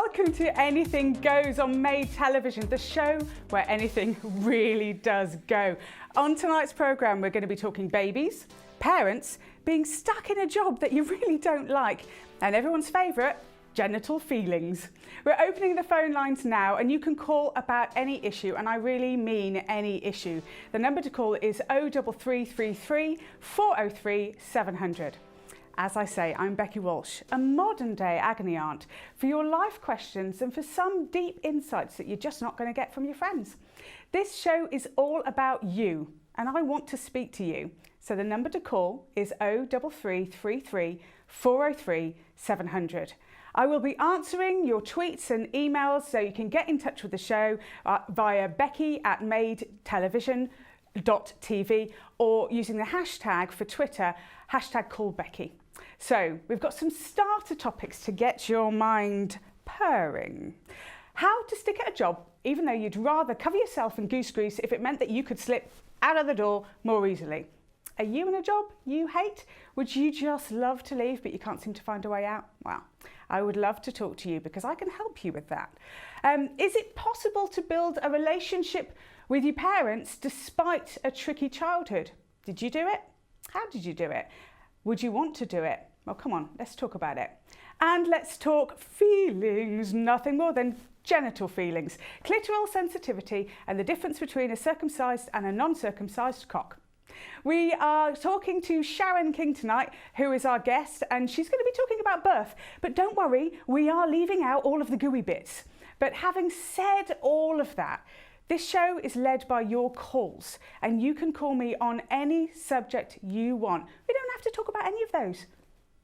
Welcome to Anything Goes on Made Television, the show where anything really does go. On tonight's programme, we're going to be talking babies, parents, being stuck in a job that you really don't like, and everyone's favourite, genital feelings. We're opening the phone lines now and you can call about any issue, and I really mean any issue. The number to call is 03333 403 700. As I say, I'm Becky Walsh, a modern day agony aunt for your life questions and for some deep insights that you're just not going to get from your friends. This show is all about you and I want to speak to you. So the number to call is 03333 403 700. I will be answering your tweets and emails, so you can get in touch with the show via becky@madetelevision.tv or using the hashtag for Twitter, #callbecky. So we've got some starter topics to get your mind purring. How to stick at a job even though you'd rather cover yourself in goose grease if it meant that you could slip out of the door more easily. Are you in a job you hate? Would you just love to leave but you can't seem to find a way out? Well, I would love to talk to you because I can help you with that. Is it possible to build a relationship with your parents despite a tricky childhood? Did you do it? How did you do it? Would you want to do it? Well, come on, let's talk about it. And let's talk feelings, nothing more than genital feelings, clitoral sensitivity and the difference between a circumcised and a non-circumcised cock. We are talking to Sharon King tonight, who is our guest, and she's going to be talking about birth. But don't worry, we are leaving out all of the gooey bits. But having said all of that, this show is led by your calls, and you can call me on any subject you want. We don't have to talk about any of those,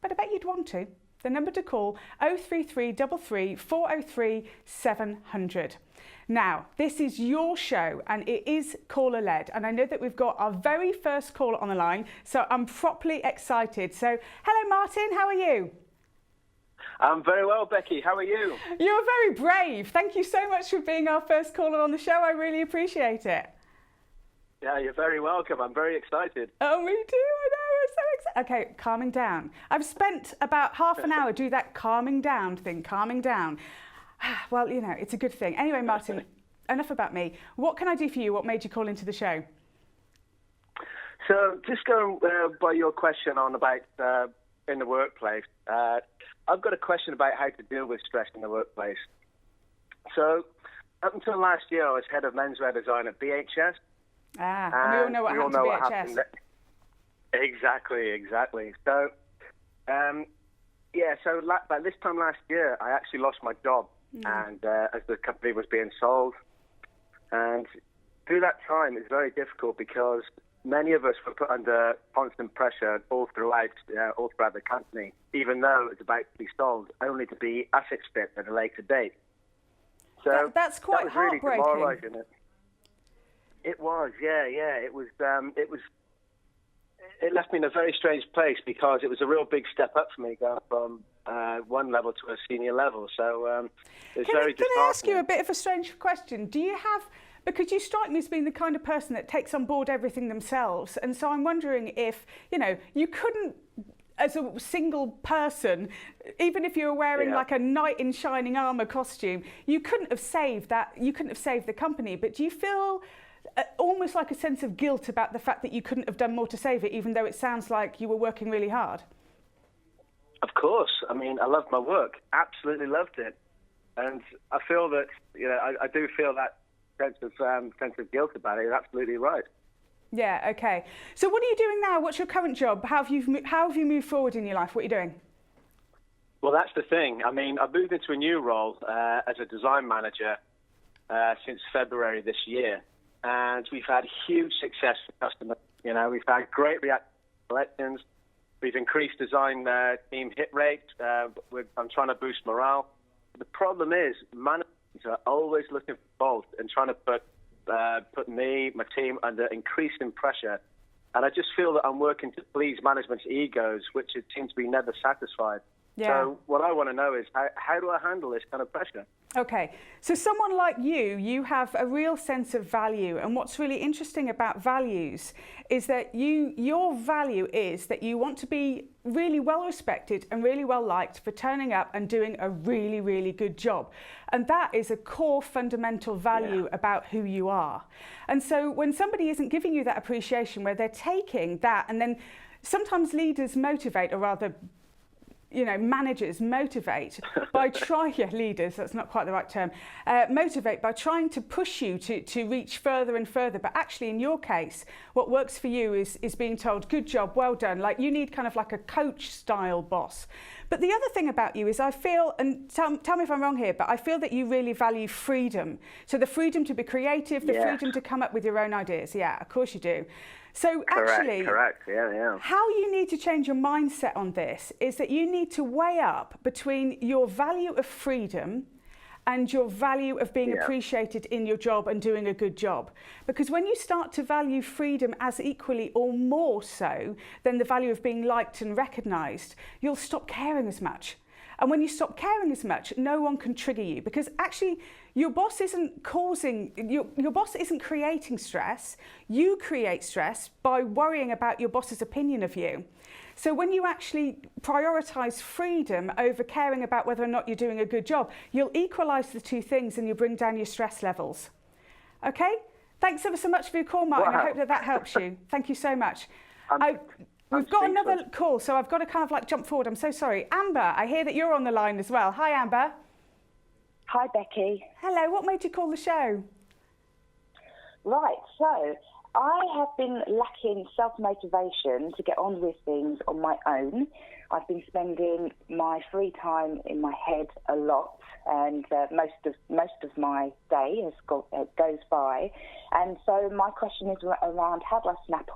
but I bet you'd want to. The number to call, 03333 403 700. Now, this is your show and it is caller-led, and I know that we've got our very first caller on the line, so I'm properly excited. So, hello Martin, how are you? I'm very well, Becky. How are you? You're very brave. Thank you so much for being our first caller on the show. I really appreciate it. Yeah, you're very welcome. I'm very excited. Oh, me too. I know. I'm so excited. Okay, calming down. I've spent about half an hour do that calming down thing, calming down. Well, you know, it's a good thing. Anyway, Martin, enough about me. What can I do for you? What made you call into the show? So, just going by your question on about in the workplace, I've got a question about how to deal with stress in the workplace. So, up until last year, I was head of menswear design at BHS. And we all know what happened to BHS. Exactly. So, by this time last year, I actually lost my job, and as the company was being sold. And through that time, it's very difficult because many of us were put under constant pressure all throughout the company, even though it's about to be sold, only to be asset stripped at a later date. So that's quite that was really heartbreaking. demoralizing. It was, yeah. It left me in a very strange place because it was a real big step up for me going from one level to a senior level. So it's very disheartening. Can I ask you a bit of a strange question? Do you have, because you strike me as being the kind of person that takes on board everything themselves, and so I'm wondering if, you know, you couldn't, as a single person, even if you were wearing like a knight in shining armour costume, you couldn't have saved the company, but do you feel almost like a sense of guilt about the fact that you couldn't have done more to save it, even though it sounds like you were working really hard? Of course. I mean, I loved my work. Absolutely loved it. And I feel that, you know, I do feel that sense of guilt about it. You're absolutely right. Yeah, okay. So what are you doing now? What's your current job? How have you moved forward in your life? What are you doing? Well, that's the thing. I mean, I've moved into a new role as a design manager since February this year. And we've had huge success for customers. You know, we've had great reaction to collections. We've increased design team hit rate. I'm trying to boost morale. The problem is managers are always looking for fault and trying to put me, my team, under increasing pressure. And I just feel that I'm working to please management's egos, which it seems to be never satisfied. Yeah. So what I want to know is how do I handle this kind of pressure? Okay, so someone like you have a real sense of value, and what's really interesting about values is that your value is that you want to be really well respected and really well liked for turning up and doing a really, really good job. And that is a core fundamental value about who you are. And so when somebody isn't giving you that appreciation, where they're taking that, and then sometimes leaders motivate, or rather, managers motivate by leaders, that's not quite the right term, motivate by trying to push you to reach further and further. But actually, in your case, what works for you is being told, good job, well done. Like, you need kind of like a coach style boss. But the other thing about you is I feel, and tell me if I'm wrong here, but I feel that you really value freedom. So the freedom to be creative, the freedom to come up with your own ideas. Yeah, of course you do. So actually, correct. Yeah. How you need to change your mindset on this is that you need to weigh up between your value of freedom and your value of being appreciated in your job and doing a good job. Because when you start to value freedom as equally or more so than the value of being liked and recognised, you'll stop caring as much. And when you stop caring as much, no one can trigger you, because actually your boss isn't your boss isn't creating stress. You create stress by worrying about your boss's opinion of you. So when you actually prioritise freedom over caring about whether or not you're doing a good job, you'll equalise the two things and you bring down your stress levels. Okay? Thanks ever so much for your call, Martin. Wow. I hope that helps you. Thank you so much. We've got another call, so I've got to kind of like jump forward. I'm so sorry. Amber, I hear that you're on the line as well. Hi, Amber. Hi, Becky. Hello, what made you call the show? Right, so I have been lacking self-motivation to get on with things on my own. I've been spending my free time in my head a lot, and most of my day goes by. And so my question is around, how do I snap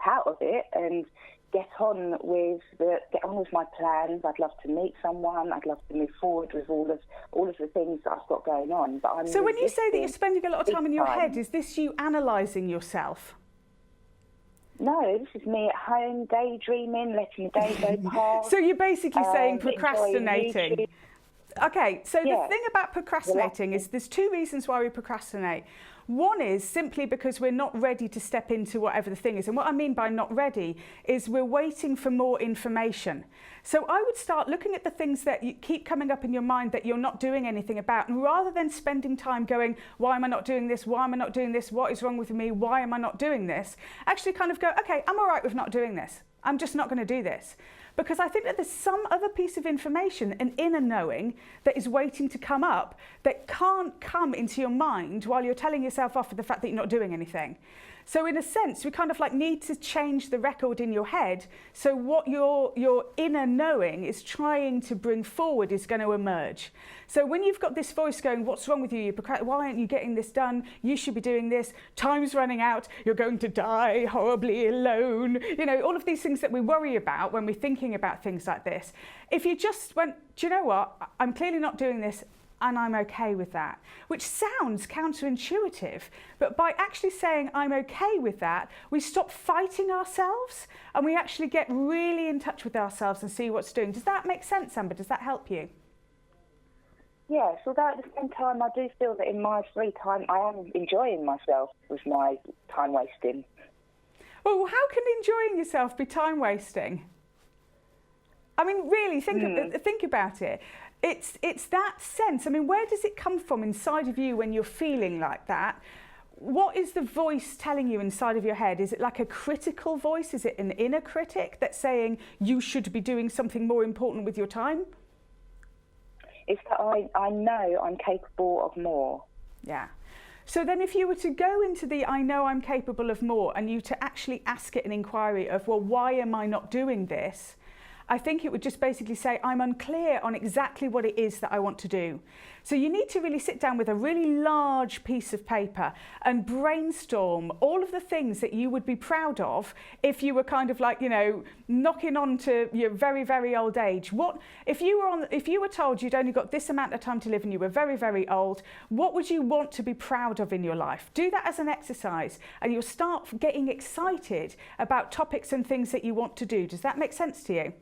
out of it, and get on with my plans. I'd love to meet someone. I'd love to move forward with all of the things that I've got going on. But so when you say that you're spending a lot of time in your head, is this you analysing yourself? No, this is me at home, daydreaming, letting the day go past. So you're basically saying procrastinating. Okay, so the thing about procrastinating is there's two reasons why we procrastinate. One is simply because we're not ready to step into whatever the thing is. And what I mean by not ready is we're waiting for more information. So I would start looking at the things that you keep coming up in your mind that you're not doing anything about. And rather than spending time going, why am I not doing this? Why am I not doing this? What is wrong with me? Why am I not doing this? Actually kind of go, okay, I'm all right with not doing this. I'm just not going to do this. Because I think that there's some other piece of information, an inner knowing, that is waiting to come up that can't come into your mind while you're telling yourself off for the fact that you're not doing anything. So in a sense, we kind of like need to change the record in your head. So what your inner knowing is trying to bring forward is going to emerge. So when you've got this voice going, what's wrong with you? Why aren't you getting this done? You should be doing this. Time's running out. You're going to die horribly alone. You know, all of these things that we worry about when we're thinking about things like this. If you just went, do you know what? I'm clearly not doing this, and I'm okay with that, which sounds counterintuitive, but by actually saying I'm okay with that, we stop fighting ourselves and we actually get really in touch with ourselves and see what's doing. Does that make sense, Amber? Does that help you? Yes, although at the same time I do feel that in my free time I am enjoying myself with my time wasting. Well, how can enjoying yourself be time wasting? I mean, really, think about it. It's that sense. I mean, where does it come from inside of you when you're feeling like that? What is the voice telling you inside of your head? Is it like a critical voice? Is it an inner critic that's saying you should be doing something more important with your time? It's that I know I'm capable of more. Yeah. So then if you were to go into the I know I'm capable of more and you to actually ask it an inquiry of, well, why am I not doing this? I think it would just basically say, I'm unclear on exactly what it is that I want to do. So you need to really sit down with a really large piece of paper and brainstorm all of the things that you would be proud of if you were kind of like, you know, knocking on to your very, very old age. What if you were told you'd only got this amount of time to live and you were very, very old, what would you want to be proud of in your life? Do that as an exercise and you'll start getting excited about topics and things that you want to do. Does that make sense to you?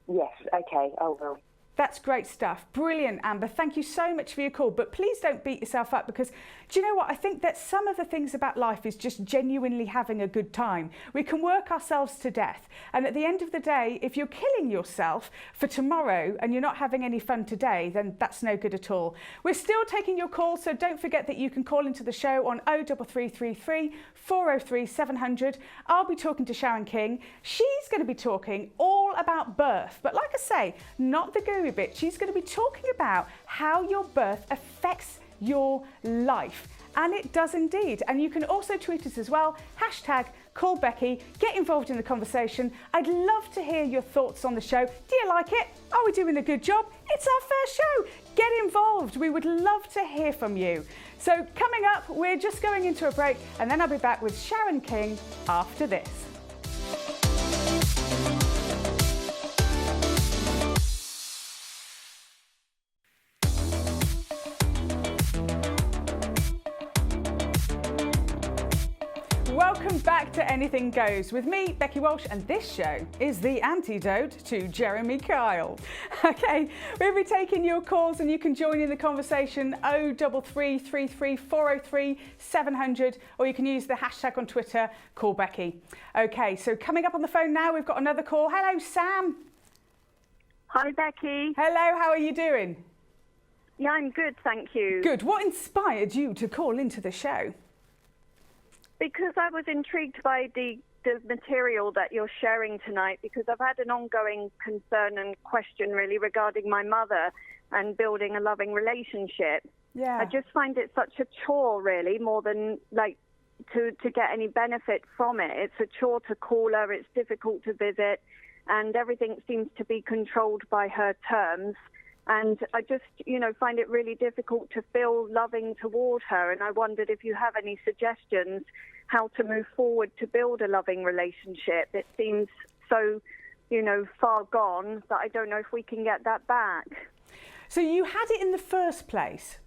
Yes, okay, I will. That's great stuff. Brilliant, Amber. Thank you so much for your call. But please don't beat yourself up, because do you know what? I think that some of the things about life is just genuinely having a good time. We can work ourselves to death. And at the end of the day, if you're killing yourself for tomorrow and you're not having any fun today, then that's no good at all. We're still taking your calls, so don't forget that you can call into the show on 03333 403 700. I'll be talking to Sharon King. She's going to be talking all about birth. But like I say, not the guru bit. She's going to be talking about how your birth affects your life. And it does indeed. And you can also tweet us as well. Hashtag call Becky. Get involved in the conversation. I'd love to hear your thoughts on the show. Do you like it? Are we doing a good job? It's our first show. Get involved. We would love to hear from you. So coming up, we're just going into a break, and then I'll be back with Sharon King after this. Welcome back to Anything Goes with me, Becky Walsh, and this show is the antidote to Jeremy Kyle. Okay, we'll be taking your calls and you can join in the conversation 03333 403 700, or you can use the hashtag on Twitter, call Becky. Okay, so coming up on the phone now, we've got another call. Hello, Sam. Hi, Becky. Hello, how are you doing? Yeah, I'm good, thank you. Good. What inspired you to call into the show? Because I was intrigued by the material that you're sharing tonight, because I've had an ongoing concern and question really regarding my mother and building a loving relationship. Yeah. I just find it such a chore really, more than like to get any benefit from it. It's a chore to call her, it's difficult to visit, and everything seems to be controlled by her terms. And I just, find it really difficult to feel loving toward her. And I wondered if you have any suggestions how to move forward to build a loving relationship. It seems so, far gone that I don't know if we can get that back. So you had it in the first place?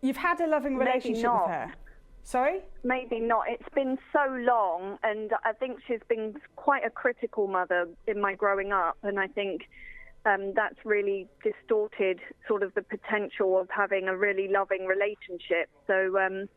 You've had a loving relationship with her? Sorry? Maybe not. It's been so long, and I think she's been quite a critical mother in my growing up, and I think that's really distorted sort of the potential of having a really loving relationship. So,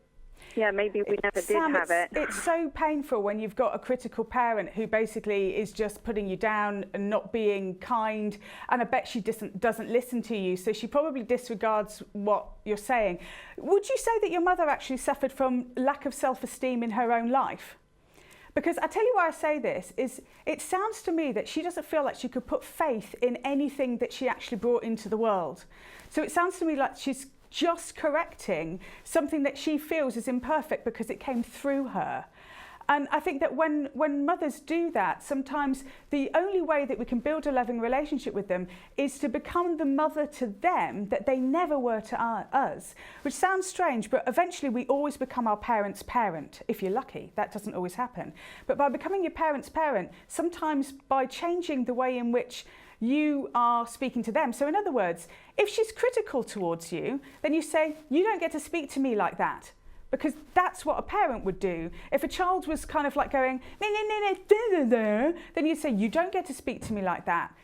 maybe we never did have it. It's so painful when you've got a critical parent who basically is just putting you down and not being kind, and I bet she doesn't listen to you, so she probably disregards what you're saying. Would you say that your mother actually suffered from lack of self-esteem in her own life? Because I tell you why I say this, is it sounds to me that she doesn't feel like she could put faith in anything that she actually brought into the world. So it sounds to me like she's just correcting something that she feels is imperfect because it came through her. And I think that when mothers do that, sometimes the only way that we can build a loving relationship with them is to become the mother to them that they never were to us, which sounds strange, but eventually we always become our parents' parent, if you're lucky. That doesn't always happen. But by becoming your parents' parent, sometimes by changing the way in which you are speaking to them. So in other words, if she's critical towards you, then you say, you don't get to speak to me like that. Because that's what a parent would do. If a child was kind of like going, then you'd say, you don't get to speak to me like that.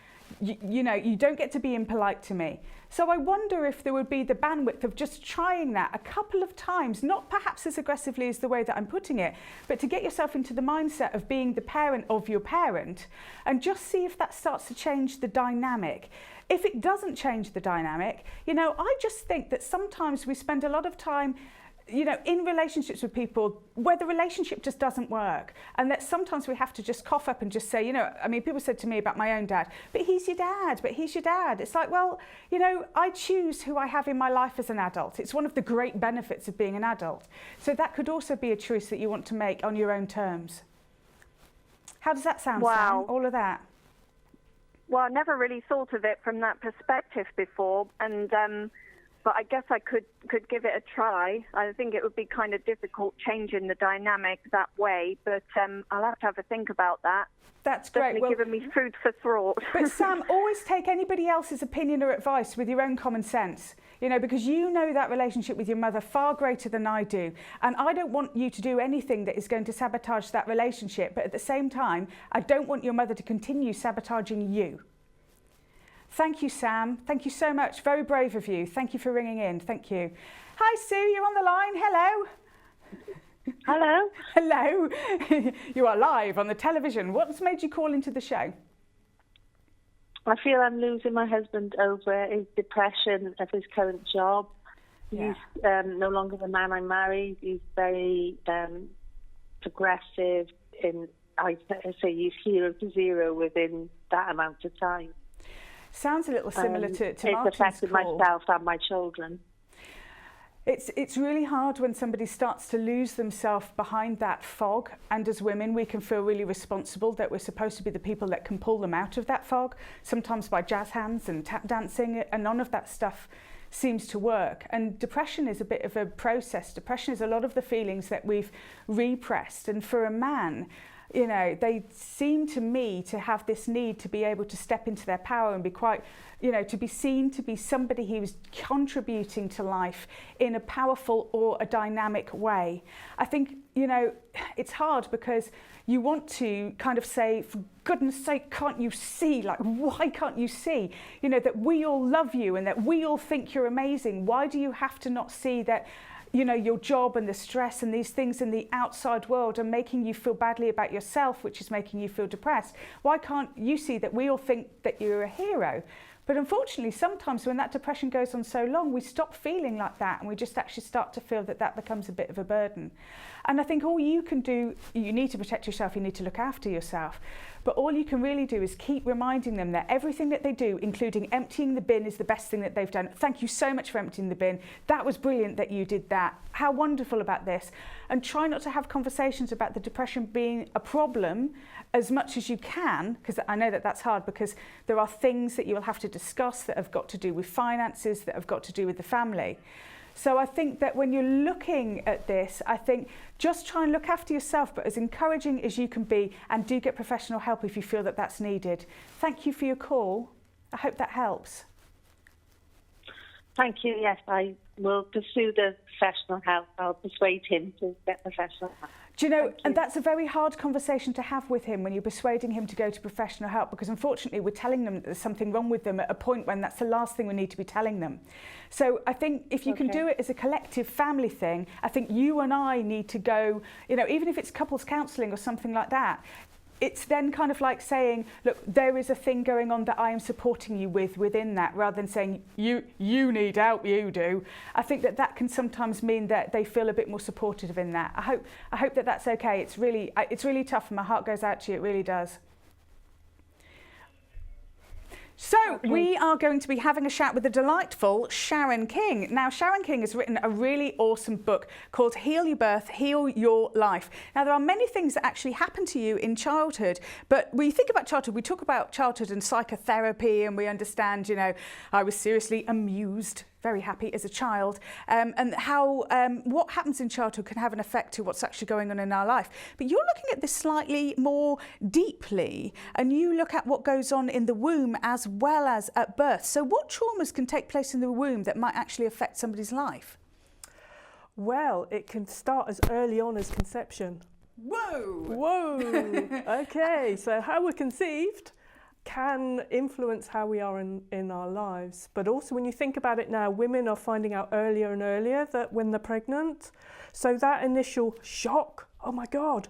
You don't get to be impolite to me. So I wonder if there would be the bandwidth of just trying that a couple of times, not perhaps as aggressively as the way that I'm putting it, but to get yourself into the mindset of being the parent of your parent and just see if that starts to change the dynamic. If it doesn't change the dynamic, I just think that sometimes we spend a lot of time in relationships with people where the relationship just doesn't work, and that sometimes we have to just cough up and just say, people said to me about my own dad, but he's your dad. It's like, well, I choose who I have in my life as an adult. It's one of the great benefits of being an adult. So that could also be a choice that you want to make on your own terms. How does that sound, Wow. Sam? All of that? Well, I never really thought of it from that perspective before, and but I guess I could give it a try. I think it would be kind of difficult changing the dynamic that way, but I'll have to have a think about that. That's great. Definitely given me food for thought. But Sam, always take anybody else's opinion or advice with your own common sense, because you know that relationship with your mother far greater than I do. And I don't want you to do anything that is going to sabotage that relationship. But at the same time, I don't want your mother to continue sabotaging you. Thank you, Sam. Thank you so much. Very brave of you. Thank you for ringing in. Thank you. Hi, Sue. You're on the line. Hello. Hello. Hello. You are live on the television. What's made you call into the show? I feel I'm losing my husband over his depression of his current job. Yeah. He's no longer the man I married. He's very progressive. I say he's 0 to 0 within that amount of time. Sounds a little similar to it's Martin's affected call. myself and my children. It's really hard when somebody starts to lose themselves behind that fog, and as women we can feel really responsible that we're supposed to be the people that can pull them out of that fog, sometimes by jazz hands and tap dancing, and none of that stuff seems to work. And depression is a bit of a process. Depression is a lot of the feelings that we've repressed, and for a man, you know, they seem to me to have this need to be able to step into their power and be quite, you know, to be seen to be somebody who's contributing to life in a powerful or a dynamic way. I think, you know, it's hard because you want to kind of say, for goodness sake, can't you see? Like, why can't you see? You know, that we all love you and that we all think you're amazing. Why do you have to not see that, you know, your job and the stress and these things in the outside world are making you feel badly about yourself, which is making you feel depressed? Why can't you see that we all think that you're a hero? But unfortunately, sometimes when that depression goes on so long, we stop feeling like that and we just actually start to feel that that becomes a bit of a burden. And I think all you can do, you need to protect yourself, you need to look after yourself. But all you can really do is keep reminding them that everything that they do, including emptying the bin, is the best thing that they've done. Thank you so much for emptying the bin. That was brilliant that you did that. How wonderful about this. And try not to have conversations about the depression being a problem as much as you can, because I know that that's hard, because there are things that you will have to discuss that have got to do with finances, that have got to do with the family. So I think that when you're looking at this, I think just try and look after yourself, but as encouraging as you can be, and do get professional help if you feel that that's needed. Thank you for your call. I hope that helps. Thank you. Yes, I will pursue the professional help. I'll persuade him to get professional help. Do you know, and that's a very hard conversation to have with him when you're persuading him to go to professional help, because unfortunately we're telling them that there's something wrong with them at a point when that's the last thing we need to be telling them. So I think if you can do it as a collective family thing, I think you and I need to go, you know, even if it's couples counselling or something like that, it's then kind of like saying, look, there is a thing going on that I am supporting you with within that, rather than saying, you need help, you do. I think that that can sometimes mean that they feel a bit more supportive in that. I hope that that's okay. It's really tough and my heart goes out to you, it really does. So we are going to be having a chat with the delightful Sharon King. Now, Sharon King has written a really awesome book called Heal Your Birth, Heal Your Life. Now, there are many things that actually happen to you in childhood, but when you think about childhood, we talk about childhood and psychotherapy, and we understand, you know, I was seriously amused, very happy as a child, and how what happens in childhood can have an effect to what's actually going on in our life. But you're looking at this slightly more deeply, and you look at what goes on in the womb as well as at birth. So what traumas can take place in the womb that might actually affect somebody's life? Well, it can start as early on as conception. Whoa! Whoa! Okay, so how we're conceived can influence how we are in our lives. But also when you think about it now, women are finding out earlier and earlier that when they're pregnant. So that initial shock, oh my God,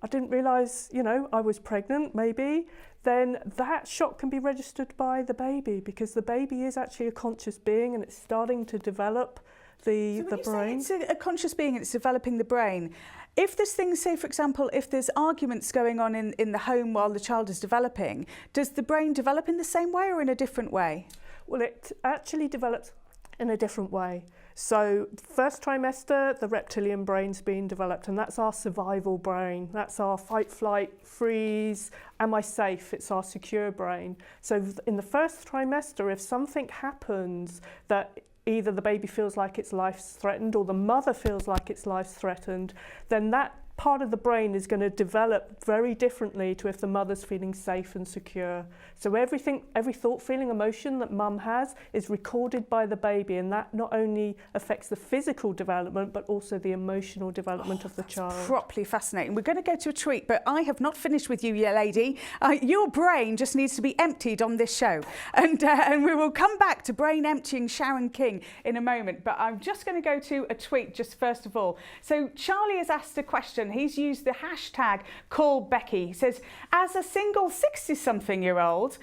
I didn't realise, you know, I was pregnant maybe, then that shock can be registered by the baby, because the baby is actually a conscious being and it's starting to develop the brain. So it's a conscious being and it's developing the brain. If there's things, say for example, if there's arguments going on in the home while the child is developing, does the brain develop in the same way or in a different way? Well, it actually develops in a different way. So first trimester, the reptilian brain's being developed, and that's our survival brain. That's our fight, flight, freeze, am I safe? It's our secure brain. So in the first trimester, if something happens that either the baby feels like its life's threatened or the mother feels like its life's threatened, then that part of the brain is going to develop very differently to if the mother's feeling safe and secure. So every thought, feeling, emotion that mum has is recorded by the baby, and that not only affects the physical development but also the emotional development of the child. Properly fascinating. We're going to go to a tweet, but I have not finished with you, lady. Your brain just needs to be emptied on this show, and we will come back to brain emptying Sharon King in a moment. But I'm just going to go to a tweet just first of all. So Charlie has asked a question. He's used the hashtag #CallBecky. He says, as a single 60-something-year-old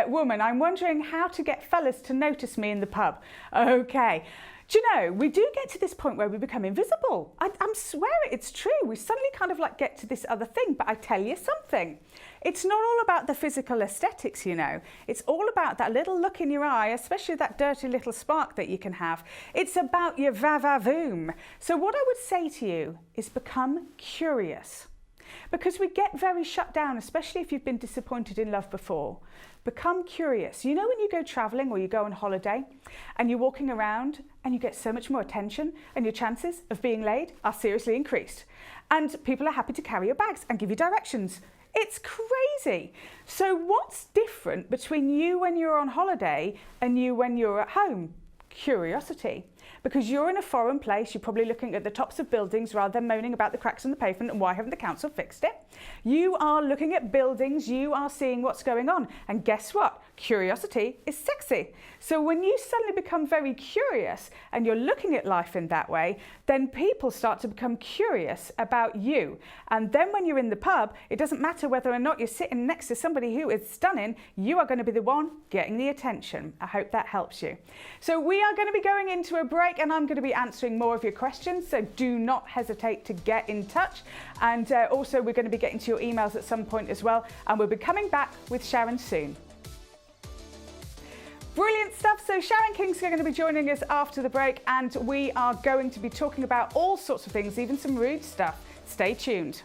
woman, I'm wondering how to get fellas to notice me in the pub. Okay. Do you know, we do get to this point where we become invisible. I'm swearing it's true. We suddenly kind of like get to this other thing. But I tell you something, it's not all about the physical aesthetics, you know. It's all about that little look in your eye, especially that dirty little spark that you can have. It's about your va-va-voom. So what I would say to you is become curious. Because we get very shut down, especially if you've been disappointed in love before. Become curious. You know when you go travelling or you go on holiday and you're walking around and you get so much more attention and your chances of being laid are seriously increased. And people are happy to carry your bags and give you directions. It's crazy. So what's different between you when you're on holiday and you when you're at home? Curiosity. Because you're in a foreign place, you're probably looking at the tops of buildings rather than moaning about the cracks in the pavement and why haven't the council fixed it. You are looking at buildings, you are seeing what's going on. And guess what? Curiosity is sexy. So when you suddenly become very curious and you're looking at life in that way, then people start to become curious about you. And then when you're in the pub, it doesn't matter whether or not you're sitting next to somebody who is stunning, you are going to be the one getting the attention. I hope that helps you. So we are going to be going into a break and I'm going to be answering more of your questions, so do not hesitate to get in touch. And also we're going to be getting to your emails at some point as well, and we'll be coming back with Sharon soon. Brilliant stuff. So Sharon King's going to be joining us after the break, and we are going to be talking about all sorts of things, even some rude stuff. Stay tuned.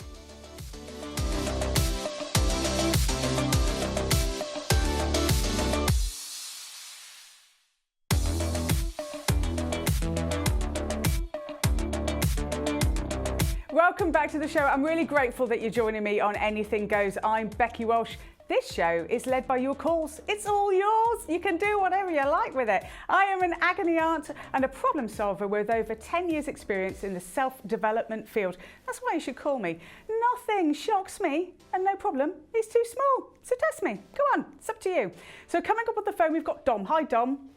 Welcome back to the show. I'm really grateful that you're joining me on Anything Goes. I'm Becky Walsh. This show is led by your calls. It's all yours. You can do whatever you like with it. I am an agony aunt and a problem solver with over 10 years experience in the self-development field. That's why you should call me. Nothing shocks me, and no problem is too small. So test me. Go on, it's up to you. So coming up on the phone, we've got Dom. Hi, Dom.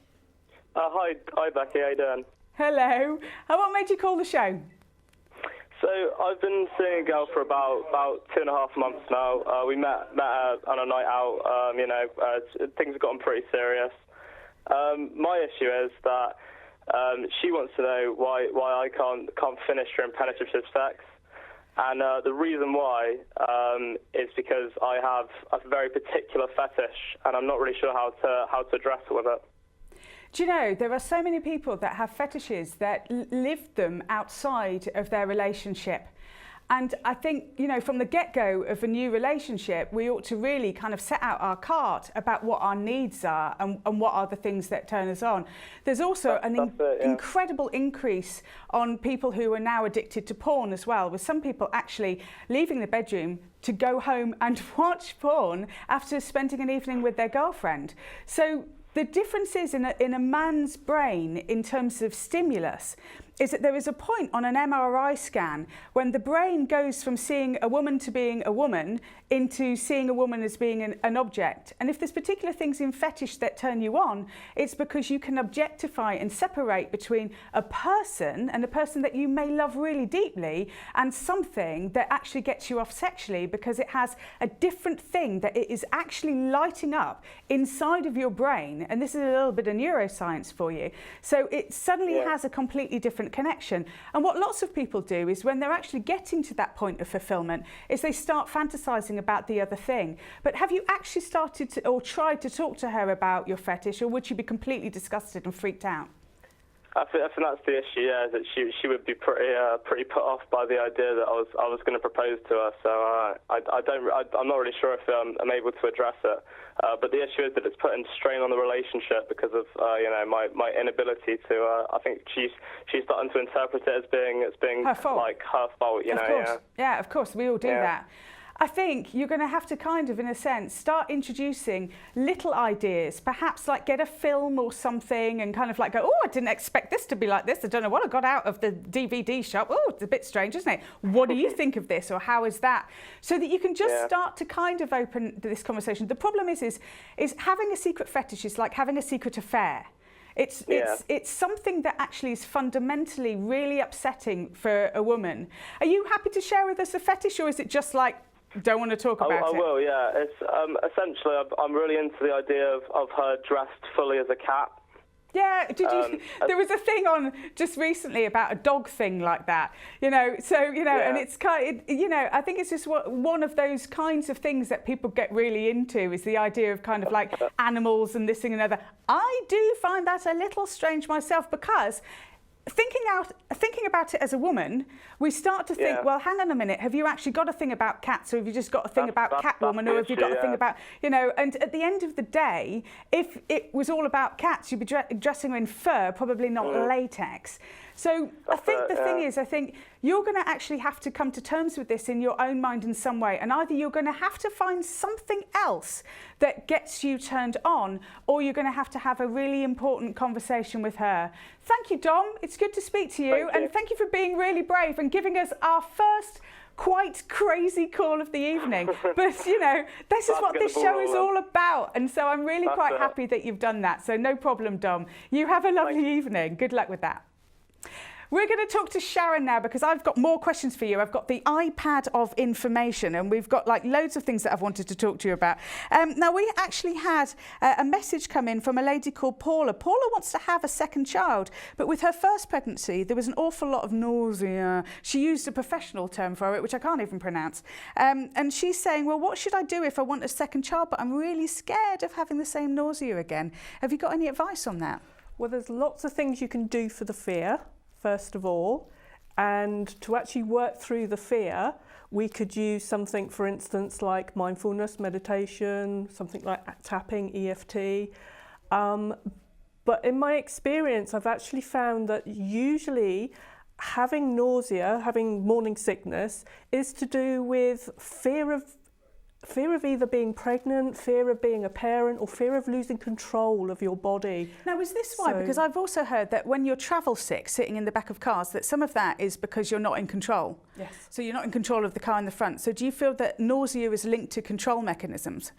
Hi, Becky. How you doing? Hello. What made you call the show? So I've been seeing a girl for about 2.5 months now. We met on a night out. Things have gotten pretty serious. My issue is that she wants to know why I can't finish during penetrative sex, and the reason why is because I have a very particular fetish, and I'm not really sure how to address it with it. Do you know, there are so many people that have fetishes that live them outside of their relationship. And I think, you know, from the get-go of a new relationship, we ought to really kind of set out our cart about what our needs are and what are the things that turn us on. There's also incredible increase on people who are now addicted to porn as well, with some people actually leaving the bedroom to go home and watch porn after spending an evening with their girlfriend. So the difference is in a man's brain in terms of stimulus is that there is a point on an MRI scan when the brain goes from seeing a woman to being a woman into seeing a woman as being an object. And if there's particular things in fetish that turn you on, it's because you can objectify and separate between a person and a person that you may love really deeply and something that actually gets you off sexually because it has a different thing that it is actually lighting up inside of your brain. And this is a little bit of neuroscience for you. So it suddenly has a completely different connection. And what lots of people do is when they're actually getting to that point of fulfillment is they start fantasizing about the other thing. But have you actually started to or tried to talk to her about your fetish, or would she be completely disgusted and freaked out? I think that's the issue. Yeah, that she would be pretty put off by the idea that I was going to propose to her. So I'm not really sure if I'm able to address it. But the issue is that it's putting strain on the relationship because of my inability to. I think she's starting to interpret it as being her fault. like her fault. Of course. Yeah, of course, we all do that. I think you're going to have to kind of, in a sense, start introducing little ideas, perhaps like get a film or something and kind of like go, oh, I didn't expect this to be like this. I don't know what I got out of the DVD shop. Oh, it's a bit strange, isn't it? What do you think of this, or how is that? So that you can just start to kind of open this conversation. The problem is having a secret fetish is like having a secret affair. It's something that actually is fundamentally really upsetting for a woman. Are you happy to share with us a fetish, or is it just like, don't want to talk about it? I will, yeah. It's essentially, I'm really into the idea of her dressed fully as a cat. Yeah, there was a thing on just recently about a dog thing like that, and it's kind of, I think it's just one of those kinds of things that people get really into, is the idea of kind of like animals and this thing and another. I do find that a little strange myself, because thinking about it as a woman, we start to think, well, hang on a minute, have you actually got a thing about cats, or have you just got a thing about Catwoman, or have you got a thing about, and at the end of the day, if it was all about cats, you'd be dressing in fur, probably not latex. So I think the thing is, I think you're going to actually have to come to terms with this in your own mind in some way, and either you're going to have to find something else that gets you turned on, or you're going to have a really important conversation with her. Thank you, Dom. It's good to speak to you, and thank you for being really brave and giving us our first quite crazy call of the evening. But, this is what this show is all about, and so I'm really quite happy that you've done that. So no problem, Dom. You have a lovely evening. Good luck with that. We're going to talk to Sharon now, because I've got more questions for you. I've got the iPad of information, and we've got like loads of things that I've wanted to talk to you about. Now, we actually had a message come in from a lady called Paula. Paula wants to have a second child, but with her first pregnancy, there was an awful lot of nausea. She used a professional term for it, which I can't even pronounce. And she's saying, well, what should I do if I want a second child, but I'm really scared of having the same nausea again? Have you got any advice on that? Well, there's lots of things you can do for the fear, first of all, and to actually work through the fear, we could use something, for instance, like mindfulness, meditation, something like tapping, EFT. But in my experience, I've actually found that usually having nausea, having morning sickness, is to do with fear of either being pregnant, fear of being a parent, or fear of losing control of your body. Now, is this why? Because I've also heard that when you're travel sick, sitting in the back of cars, that some of that is because you're not in control. Yes. So you're not in control of the car in the front. So do you feel that nausea is linked to control mechanisms?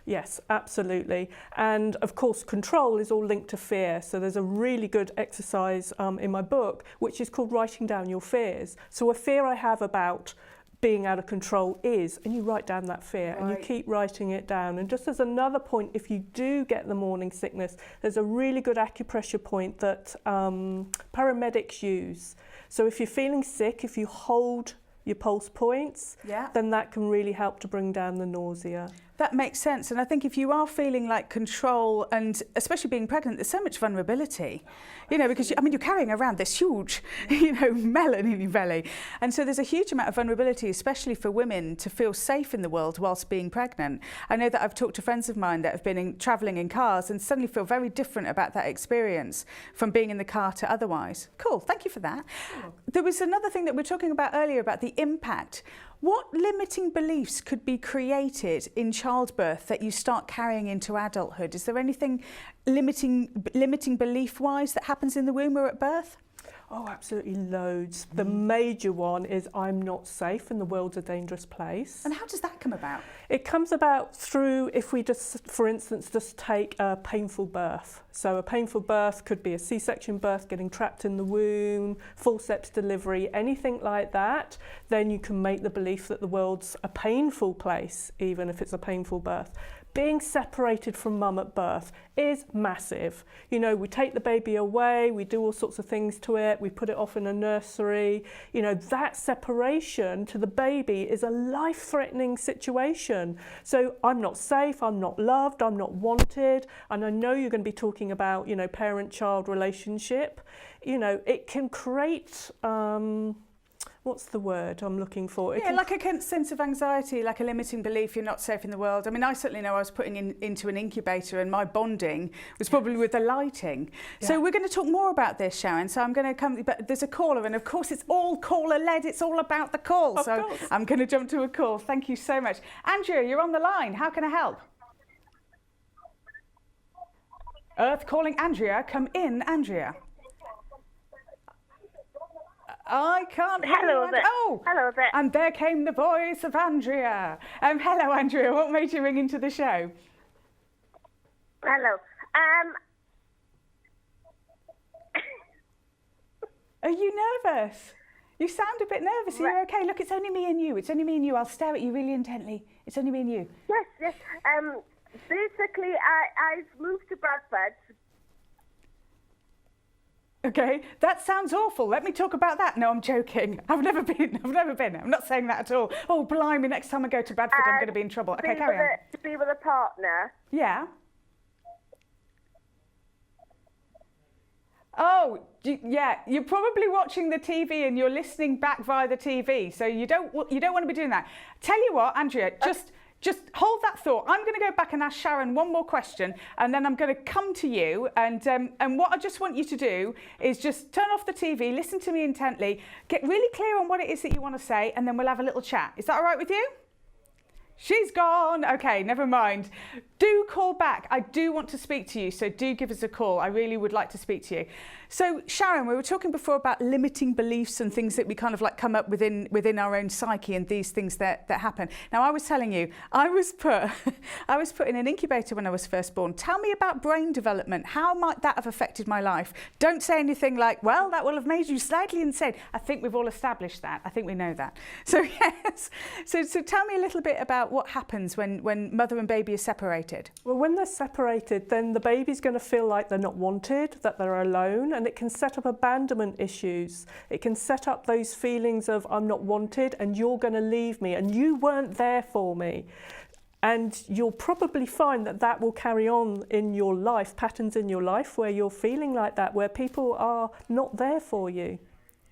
Yes, absolutely. And of course, control is all linked to fear. So there's a really good exercise in my book, which is called writing down your fears. So a fear I have about being out of control is, and you write down that fear and you keep writing it down. And just as another point, if you do get the morning sickness, there's a really good acupressure point that paramedics use. So if you're feeling sick, if you hold your pulse points, then that can really help to bring down the nausea. That makes sense. And I think if you are feeling like control, and especially being pregnant, there's so much vulnerability, because you're carrying around this huge, melon in your belly. And so there's a huge amount of vulnerability, especially for women, to feel safe in the world whilst being pregnant. I know that I've talked to friends of mine that have been travelling in cars and suddenly feel very different about that experience from being in the car to otherwise. Cool. Thank you for that. There was another thing that we were talking about earlier about the impact. What limiting beliefs could be created in childbirth that you start carrying into adulthood? Is there anything limiting belief-wise that happens in the womb or at birth? Oh, absolutely loads. The major one is I'm not safe and the world's a dangerous place. And how does that come about? It comes about through, if we just, for instance, just take a painful birth. So a painful birth could be a C-section birth, getting trapped in the womb, forceps delivery, anything like that. Then you can make the belief that the world's a painful place, even if it's a painful birth. Being separated from mum at birth is massive. We take the baby away, we do all sorts of things to it, we put it off in a nursery. That separation to the baby is a life-threatening situation. So I'm not safe, I'm not loved, I'm not wanted. And I know you're going to be talking about, parent-child relationship. It can create what's the word I'm looking for? Yeah, like a sense of anxiety, like a limiting belief you're not safe in the world. I mean, I certainly know I was putting into an incubator and my bonding was probably with the lighting. Yeah. So we're going to talk more about this, Sharon. So I'm going to come, but there's a caller and of course it's all caller-led. It's all about the call. Of so course. I'm going to jump to a call. Thank you so much. Andrea, you're on the line. How can I help? Earth calling Andrea. Come in, Andrea. I can't hear Hello you. there. Oh, hello there. And there came the voice of Andrea. Hello, Andrea. What made you ring into the show? Hello. Are you nervous? You sound a bit nervous. Are you okay? Look, it's only me and you. It's only me and you. I'll stare at you really intently. It's only me and you. Yes. Basically, I've moved to Bradford. Okay, that sounds awful. Let me talk about that. No, I'm joking. I've never been. I'm not saying that at all. Oh, blimey, next time I go to Bradford, I'm going to be in trouble. Okay, carry on. To be with a partner. Yeah. Oh, yeah. You're probably watching the TV and you're listening back via the TV, so you don't want to be doing that. Tell you what, Andrea, just hold that thought. I'm going to go back and ask Sharon one more question, and then I'm going to come to you. And what I just want you to do is just turn off the TV, listen to me intently, get really clear on what it is that you want to say, and then we'll have a little chat. Is that all right with you? She's gone. Okay, never mind. Do call back. I do want to speak to you, so do give us a call. I really would like to speak to you. So, Sharon, we were talking before about limiting beliefs and things that we kind of like come up within our own psyche and these things that happen. Now, I was telling you, I was put in an incubator when I was first born. Tell me about brain development. How might that have affected my life? Don't say anything like, well, that will have made you slightly insane. I think we've all established that. I think we know that. So, yes. So tell me a little bit about what happens when mother and baby are separated. Well, when they're separated, then the baby's going to feel like they're not wanted, that they're alone, and it can set up abandonment issues. It can set up those feelings of I'm not wanted and you're going to leave me and you weren't there for me. And you'll probably find that will carry on in your life, patterns in your life where you're feeling like that, where people are not there for you.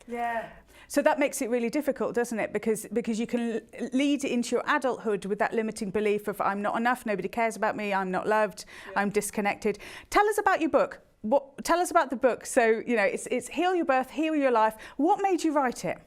Yeah. So that makes it really difficult, doesn't it? Because you can lead into your adulthood with that limiting belief of I'm not enough, nobody cares about me, I'm not loved, I'm disconnected. Tell us about your book. Tell us about the book. So, you know, it's Heal Your Birth, Heal Your Life. What made you write it?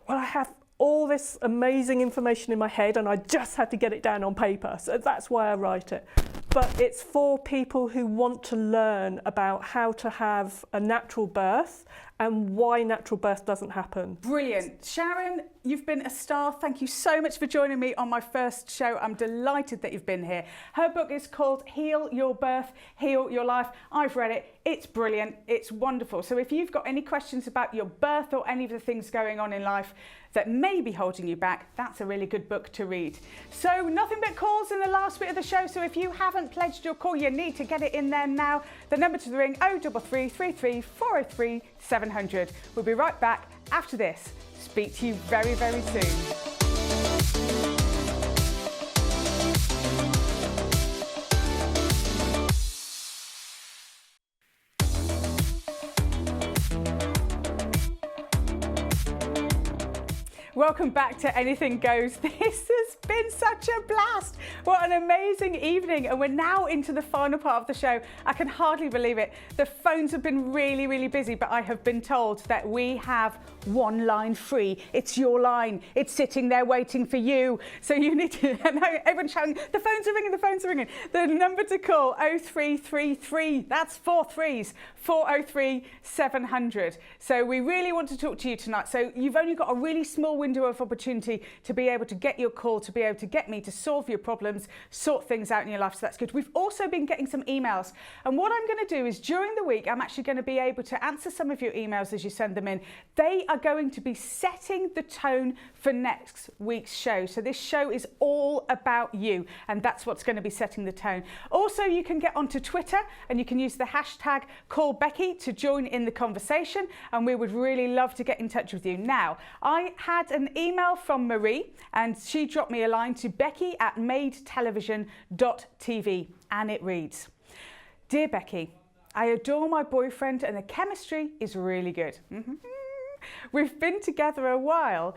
Well, I have all this amazing information in my head and I just had to get it down on paper. So that's why I write it. But it's for people who want to learn about how to have a natural birth and why natural birth doesn't happen. Brilliant. Sharon, you've been a star. Thank you so much for joining me on my first show. I'm delighted that you've been here. Her book is called Heal Your Birth, Heal Your Life. I've read it. It's brilliant. It's wonderful. So if you've got any questions about your birth or any of the things going on in life that may be holding you back, that's a really good book to read. So nothing but calls in the last bit of the show. So if you haven't pledged your call, you need to get it in there now. The number to the ring, 033 33 403 700. We'll be right back after this. Speak to you very, very soon. Welcome back to Anything Goes. This has been such a blast. What an amazing evening. And we're now into the final part of the show. I can hardly believe it. The phones have been really, really busy, but I have been told that we have one line free. It's your line. It's sitting there waiting for you. So you need to, everyone's shouting, the phones are ringing, the phones are ringing. The number to call, 0333, that's 4 3s, 403 700. So we really want to talk to you tonight. So you've only got a really small window of opportunity to be able to get your call, to be able to get me to solve your problems, sort things out in your life. So that's good. We've also been getting some emails. And what I'm going to do is during the week, I'm actually going to be able to answer some of your emails as you send them in. They are going to be setting the tone for next week's show. So this show is all about you, and that's what's going to be setting the tone. Also, you can get onto Twitter and you can use the hashtag #CallBecky to join in the conversation, and we would really love to get in touch with you. Now, I had an email from Marie, and she dropped me a line to becky@madetelevision.tv, and it reads, "Dear Becky, I adore my boyfriend and the chemistry is really good. We've been together a while,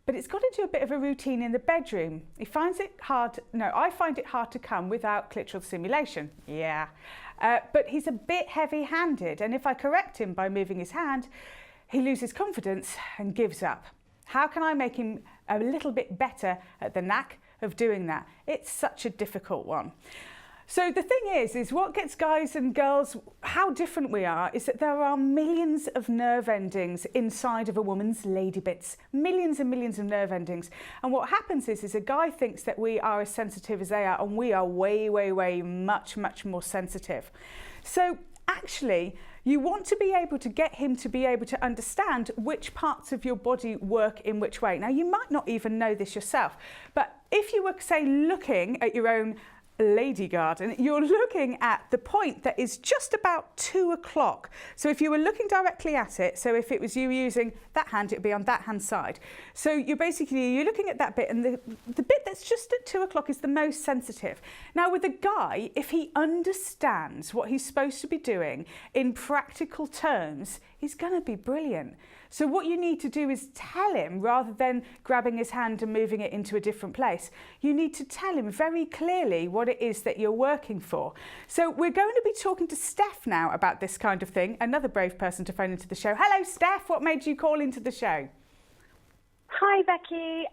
but it's got into a bit of a routine in the bedroom. He finds it hard, I find it hard to come without clitoral stimulation. Yeah. But he's a bit heavy-handed, and if I correct him by moving his hand, he loses confidence and gives up. How can I make him a little bit better at the knack of doing that? It's such a difficult one. So the thing is what gets guys and girls, how different we are, is that there are millions of nerve endings inside of a woman's lady bits. Millions and millions of nerve endings. And what happens is a guy thinks that we are as sensitive as they are, and we are way, way, way much, much more sensitive. So actually, you want to be able to get him to be able to understand which parts of your body work in which way. Now, you might not even know this yourself, but if you were, say, looking at your own lady garden, you're looking at the point that is just about 2 o'clock. So if you were looking directly at it, so if it was you using that hand, it would be on that hand side. So you're looking at that bit, and the bit that's just at 2 o'clock is the most sensitive. Now with a guy, if he understands what he's supposed to be doing in practical terms, he's going to be brilliant. So what you need to do is tell him, rather than grabbing his hand and moving it into a different place, you need to tell him very clearly what it is that you're working for. So we're going to be talking to Steph now about this kind of thing, another brave person to phone into the show. Hello, Steph. What made you call into the show? Hi, Becky.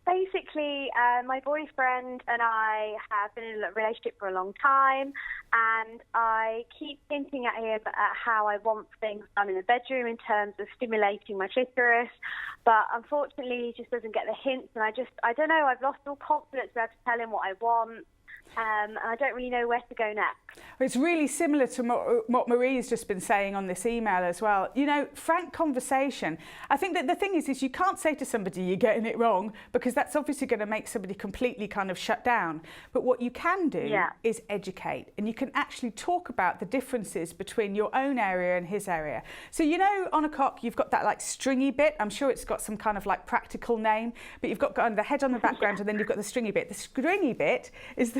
Basically, my boyfriend and I have been in a relationship for a long time, and I keep hinting at him at how I want things done in the bedroom in terms of stimulating my clitoris, but unfortunately he just doesn't get the hints, and I don't know, I've lost all confidence to be able to tell him what I want. And I don't really know where to go next. It's really similar to what Marie's just been saying on this email as well. You know, frank conversation. I think that the thing is you can't say to somebody you're getting it wrong, because that's obviously going to make somebody completely kind of shut down. But what you can do is educate, and you can actually talk about the differences between your own area and his area. So, you know, on a cock, you've got that like stringy bit. I'm sure it's got some kind of like practical name, but you've got the head on the background and then you've got the stringy bit. The stringy bit is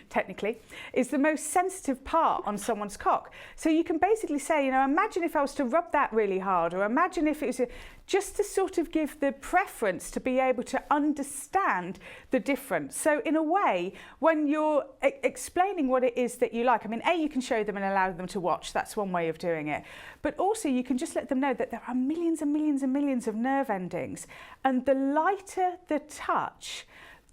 technically, is the most sensitive part on someone's cock. So you can basically say, you know, imagine if I was to rub that really hard, or imagine if it was just to sort of give the preference to be able to understand the difference. So in a way, when you're explaining what it is that you like, I mean, you can show them and allow them to watch. That's one way of doing it. But also you can just let them know that there are millions and millions and millions of nerve endings. And the lighter the touch,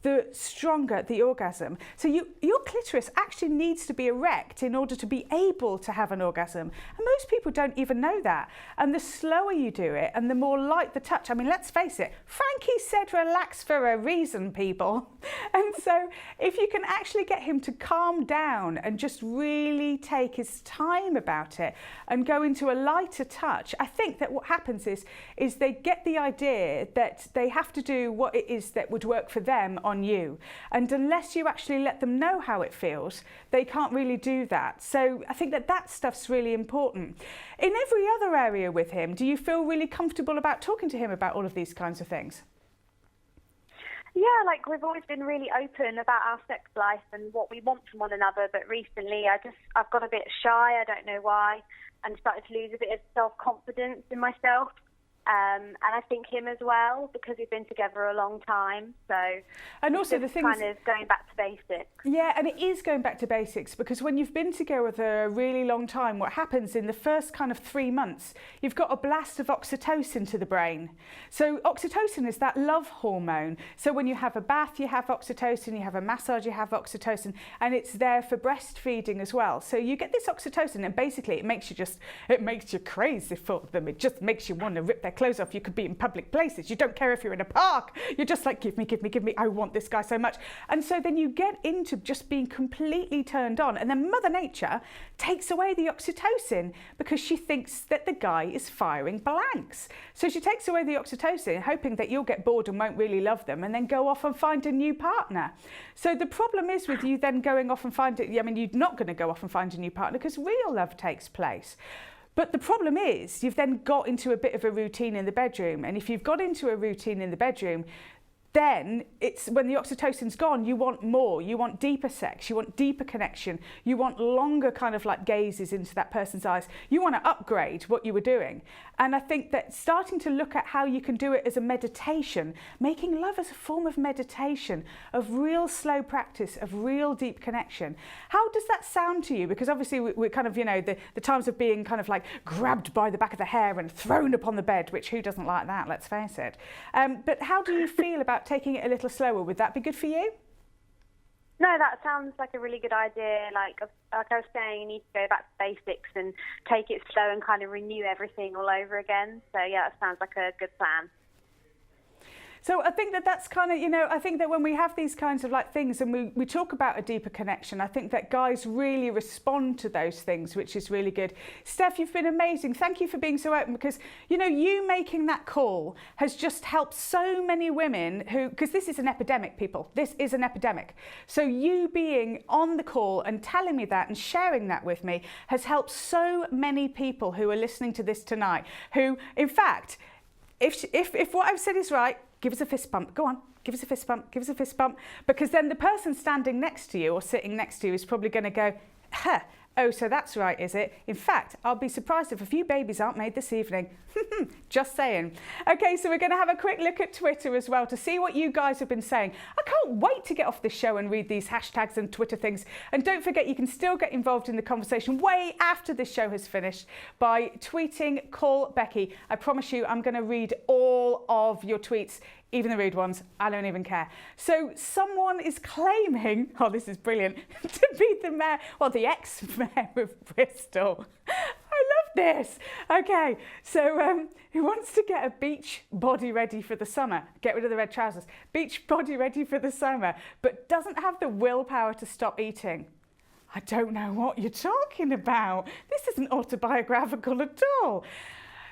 the stronger the orgasm. So your clitoris actually needs to be erect in order to be able to have an orgasm. And most people don't even know that. And the slower you do it and the more light the touch, I mean, let's face it, Frankie said relax for a reason, people. And so if you can actually get him to calm down and just really take his time about it and go into a lighter touch, I think that what happens is they get the idea that they have to do what it is that would work for them on you, and unless you actually let them know how it feels, they can't really do that. So I think that stuff's really important. In every other area with him, do you feel really comfortable about talking to him about all of these kinds of things? Yeah, like we've always been really open about our sex life and what we want from one another, but recently I've got a bit shy, I don't know why, and started to lose a bit of self-confidence in myself. And I think him as well, because we've been together a long time. So, and also the thing kind of going back to basics. Yeah, and it is going back to basics, because when you've been together a really long time, what happens in the first kind of 3 months, you've got a blast of oxytocin to the brain. So oxytocin is that love hormone. So when you have a bath, you have oxytocin, you have a massage, you have oxytocin, and it's there for breastfeeding as well. So you get this oxytocin, and basically it makes you crazy for them. It just makes you want to rip their clothes off. You could be in public places. You don't care if you're in a park. You're just like, give me, give me, give me. I want this guy so much. And so then you get into just being completely turned on. And then Mother Nature takes away the oxytocin because she thinks that the guy is firing blanks. So she takes away the oxytocin, hoping that you'll get bored and won't really love them and then go off and find a new partner. So the problem is with you then going off and finding, I mean, you're not going to go off and find a new partner because real love takes place. But the problem is you've then got into a bit of a routine in the bedroom. And if you've got into a routine in the bedroom, then it's when the oxytocin's gone, you want more, you want deeper sex, you want deeper connection, you want longer kind of like gazes into that person's eyes. You want to upgrade what you were doing. And I think that starting to look at how you can do it as a meditation, making love as a form of meditation, of real slow practice, of real deep connection. How does that sound to you? Because obviously we're kind of, you know, the times of being kind of like grabbed by the back of the hair and thrown upon the bed, which who doesn't like that, let's face it. But how do you feel about taking it a little slower? Would that be good for you? No, that sounds like a really good idea. Like I was saying, you need to go back to basics and take it slow and kind of renew everything all over again. So yeah, that sounds like a good plan. So I think that that's kind of, you know, I think that when we have these kinds of like things and we talk about a deeper connection, I think that guys really respond to those things, which is really good. Steph, you've been amazing. Thank you for being so open, because, you know, you making that call has just helped so many women who, because this is an epidemic, people. This is an epidemic. So you being on the call and telling me that and sharing that with me has helped so many people who are listening to this tonight, who, in fact, if what I've said is right, give us a fist bump. Go on, give us a fist bump, give us a fist bump. Because then the person standing next to you or sitting next to you is probably going to go, huh, oh, so that's right, is it? In fact, I'll be surprised if a few babies aren't made this evening. Just saying. Okay, so we're going to have a quick look at Twitter as well to see what you guys have been saying. I can't wait to get off this show and read these hashtags and Twitter things. And don't forget, you can still get involved in the conversation way after this show has finished by tweeting Call Becky. I promise you, I'm going to read all of your tweets, even the rude ones. I don't even care. So someone is claiming, oh, this is brilliant, to be the mayor, well, the ex-mayor of Bristol. I love this. Okay, so who wants to get a beach body ready for the summer? Get rid of the red trousers. Beach body ready for the summer, but doesn't have the willpower to stop eating. I don't know what you're talking about. This isn't autobiographical at all.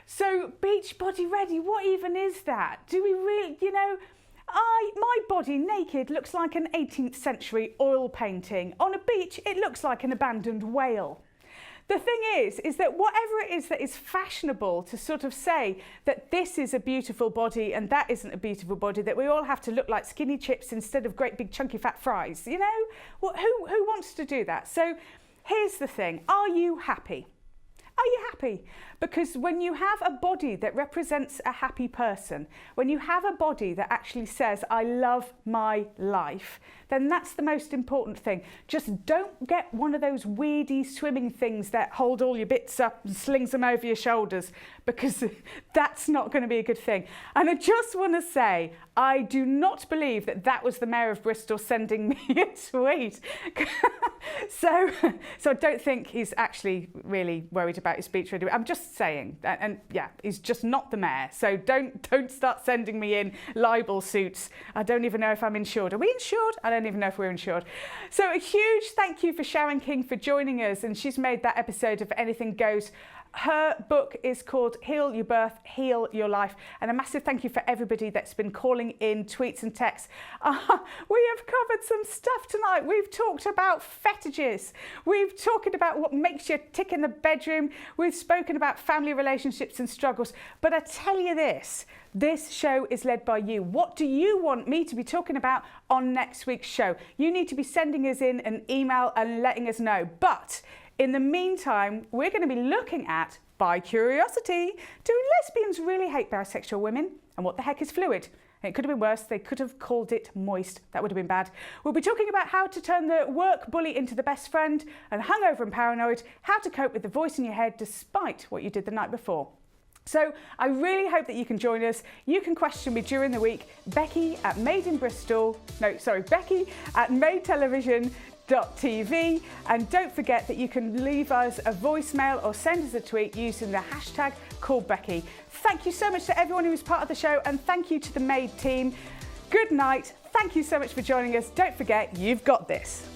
So beach body ready, what even is that? Do we really, you know, my body naked looks like an 18th century oil painting. On a beach, it looks like an abandoned whale. The thing is that whatever it is that is fashionable to sort of say that this is a beautiful body and that isn't a beautiful body, that we all have to look like skinny chips instead of great big chunky fat fries, you know? Well, who wants to do that? So here's the thing, are you happy? Are you happy? Because when you have a body that represents a happy person, when you have a body that actually says, I love my life, then that's the most important thing. Just don't get one of those weirdy swimming things that hold all your bits up and slings them over your shoulders, because that's not going to be a good thing. And I just want to say, I do not believe that that was the mayor of Bristol sending me a tweet. So I don't think he's actually really worried about his speech ready. I'm just saying, and yeah, he's just not the mayor. So don't start sending me in libel suits. I don't even know if I'm insured. Are we insured? I don't even know if we're insured. So a huge thank you for Sharon King for joining us, and she's made that episode of Anything Goes. Her book is called Heal Your Birth, Heal Your Life. And a massive thank you for everybody that's been calling in tweets and texts. We have covered some stuff tonight. We've talked about fetishes. We've talked about what makes you tick in the bedroom. We've spoken about family relationships and struggles. But I tell you this show is led by you. What do you want me to be talking about on next week's show? You need to be sending us in an email and letting us know. But in the meantime, we're going to be looking at, by curiosity, do lesbians really hate bisexual women? And what the heck is fluid? It could have been worse. They could have called it moist. That would have been bad. We'll be talking about how to turn the work bully into the best friend, and hungover and paranoid, how to cope with the voice in your head despite what you did the night before. So I really hope that you can join us. You can question me during the week. Becky at maidetelevision.tv, and don't forget that you can leave us a voicemail or send us a tweet using the hashtag #CallBecky. Thank you so much to everyone who was part of the show, and thank you to the Made team. Good night. Thank you so much for joining us. Don't forget, you've got this.